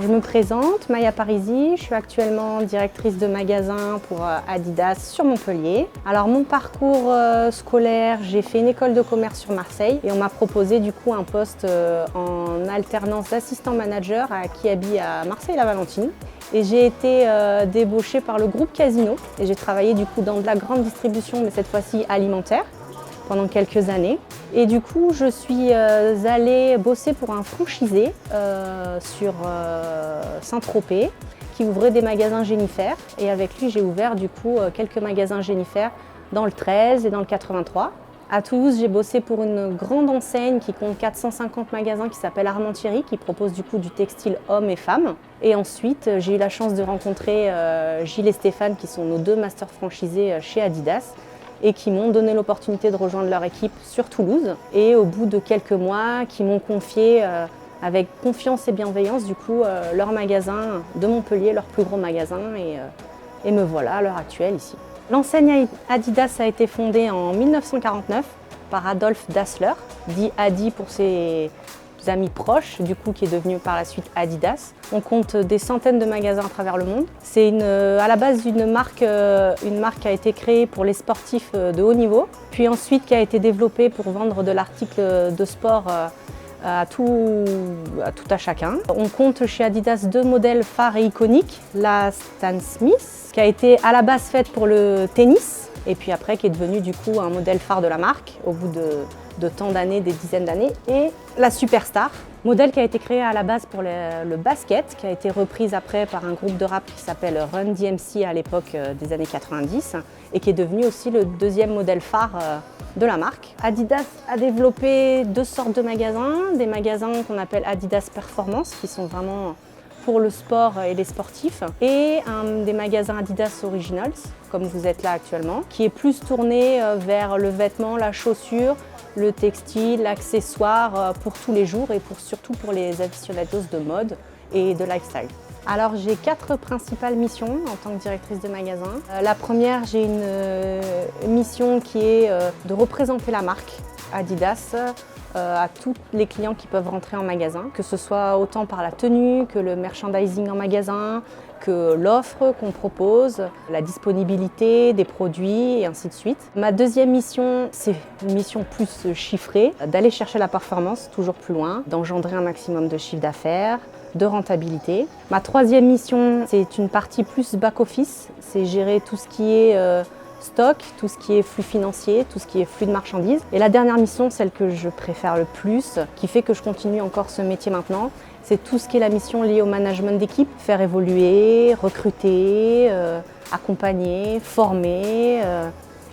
je me présente, Maya Parisi, je suis actuellement directrice de magasin pour Adidas sur Montpellier. Alors mon parcours scolaire, j'ai fait une école de commerce sur Marseille et on m'a proposé du coup un poste en alternance d'assistant manager à Kiabi à Marseille-la-Valentine. Et j'ai été débauchée par le groupe Casino et j'ai travaillé du coup dans de la grande distribution, mais cette fois-ci alimentaire, pendant quelques années. Et du coup, je suis allée bosser pour un franchisé sur Saint-Tropez qui ouvrait des magasins Jennifer. Et avec lui, j'ai ouvert du coup quelques magasins Jennifer dans le 13 et dans le 83. À Toulouse, j'ai bossé pour une grande enseigne qui compte 450 magasins qui s'appelle Armand Thierry, qui propose du coup du textile hommes et femmes. Et ensuite, j'ai eu la chance de rencontrer Gilles et Stéphane, qui sont nos deux masters franchisés chez Adidas, et qui m'ont donné l'opportunité de rejoindre leur équipe sur Toulouse. Et au bout de quelques mois, qui m'ont confié avec confiance et bienveillance du coup leur magasin de Montpellier, leur plus gros magasin, et me voilà à l'heure actuelle ici. L'enseigne Adidas a été fondée en 1949 par Adolphe Dassler, dit Adi pour ses amis proches, du coup qui est devenu par la suite Adidas. On compte des centaines de magasins à travers le monde. C'est à la base une marque qui a été créée pour les sportifs de haut niveau, puis ensuite qui a été développée pour vendre de l'article de sport à tout à chacun. On compte chez Adidas deux modèles phares et iconiques, la Stan Smith, qui a été à la base faite pour le tennis, et puis après qui est devenue du coup un modèle phare de la marque au bout de tant d'années, des dizaines d'années, et la Superstar, modèle qui a été créé à la base pour le basket, qui a été reprise après par un groupe de rap qui s'appelle Run DMC à l'époque des années 90, et qui est devenu aussi le deuxième modèle phare de la marque. Adidas a développé deux sortes de magasins, des magasins qu'on appelle Adidas Performance, qui sont vraiment pour le sport et les sportifs, et des magasins Adidas Originals, comme vous êtes là actuellement, qui est plus tourné vers le vêtement, la chaussure, le textile, l'accessoire pour tous les jours et surtout pour les aficionados de mode et de lifestyle. Alors j'ai 4 principales missions en tant que directrice de magasin. La première, j'ai une mission qui est de représenter la marque Adidas à tous les clients qui peuvent rentrer en magasin, que ce soit autant par la tenue que le merchandising en magasin, que l'offre qu'on propose, la disponibilité des produits et ainsi de suite. Ma deuxième mission, c'est une mission plus chiffrée, d'aller chercher la performance toujours plus loin, d'engendrer un maximum de chiffre d'affaires, de rentabilité. Ma troisième mission, c'est une partie plus back-office, c'est gérer tout ce qui est stock, tout ce qui est flux financier, tout ce qui est flux de marchandises. Et la dernière mission, celle que je préfère le plus, qui fait que je continue encore ce métier maintenant, c'est tout ce qui est la mission liée au management d'équipe, faire évoluer, recruter, accompagner, former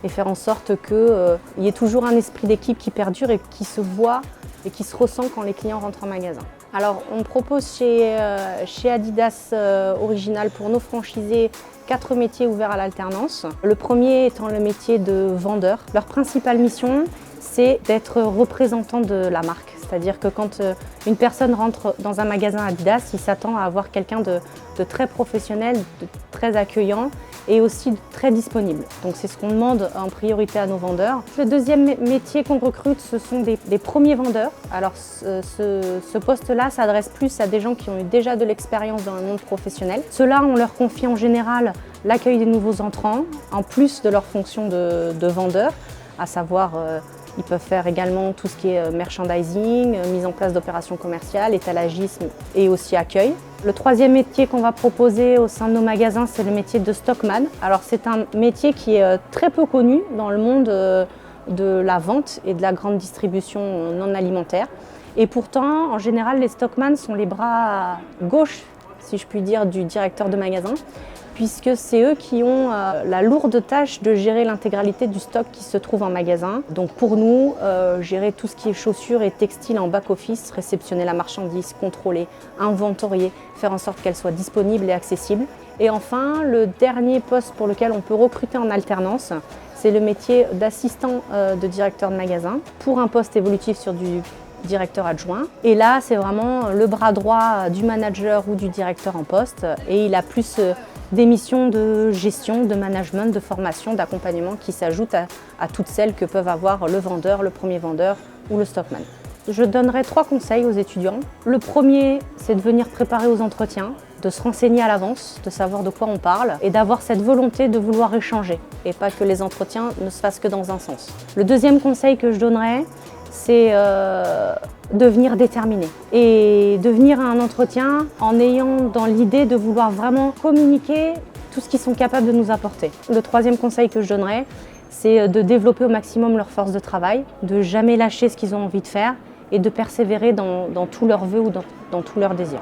et faire en sorte qu'il y ait toujours un esprit d'équipe qui perdure et qui se voit et qui se ressent quand les clients rentrent en magasin. Alors on propose chez Adidas Original pour nos franchisés 4 métiers ouverts à l'alternance. Le premier étant le métier de vendeur. Leur principale mission, c'est d'être représentant de la marque. C'est-à-dire que quand une personne rentre dans un magasin Adidas, il s'attend à avoir quelqu'un de très professionnel, de très accueillant et aussi très disponible. Donc c'est ce qu'on demande en priorité à nos vendeurs. Le deuxième métier qu'on recrute, ce sont des premiers vendeurs. Alors ce poste-là s'adresse plus à des gens qui ont eu déjà de l'expérience dans le monde professionnel. Ceux-là, on leur confie en général l'accueil des nouveaux entrants, en plus de leur fonction de vendeur, à savoir ils peuvent faire également tout ce qui est merchandising, mise en place d'opérations commerciales, étalagisme et aussi accueil. Le troisième métier qu'on va proposer au sein de nos magasins, c'est le métier de stockman. Alors c'est un métier qui est très peu connu dans le monde de la vente et de la grande distribution non alimentaire. Et pourtant, en général, les stockman sont les bras gauche, si je puis dire, du directeur de magasin, puisque c'est eux qui ont la lourde tâche de gérer l'intégralité du stock qui se trouve en magasin. Donc pour nous, gérer tout ce qui est chaussures et textiles en back-office, réceptionner la marchandise, contrôler, inventorier, faire en sorte qu'elle soit disponible et accessible. Et enfin, le dernier poste pour lequel on peut recruter en alternance, c'est le métier d'assistant de directeur de magasin pour un poste évolutif sur du directeur adjoint. Et là, c'est vraiment le bras droit du manager ou du directeur en poste. Et il a plus des missions de gestion, de management, de formation, d'accompagnement qui s'ajoutent à toutes celles que peuvent avoir le vendeur, le premier vendeur ou le stockman. Je donnerais 3 conseils aux étudiants. Le premier, c'est de venir préparer aux entretiens, de se renseigner à l'avance, de savoir de quoi on parle et d'avoir cette volonté de vouloir échanger et pas que les entretiens ne se fassent que dans un sens. Le deuxième conseil que je donnerais, c'est de venir déterminé et de venir à un entretien en ayant dans l'idée de vouloir vraiment communiquer tout ce qu'ils sont capables de nous apporter. Le troisième conseil que je donnerais, c'est de développer au maximum leur force de travail, de jamais lâcher ce qu'ils ont envie de faire et de persévérer dans tous leurs vœux ou dans tous leurs désirs.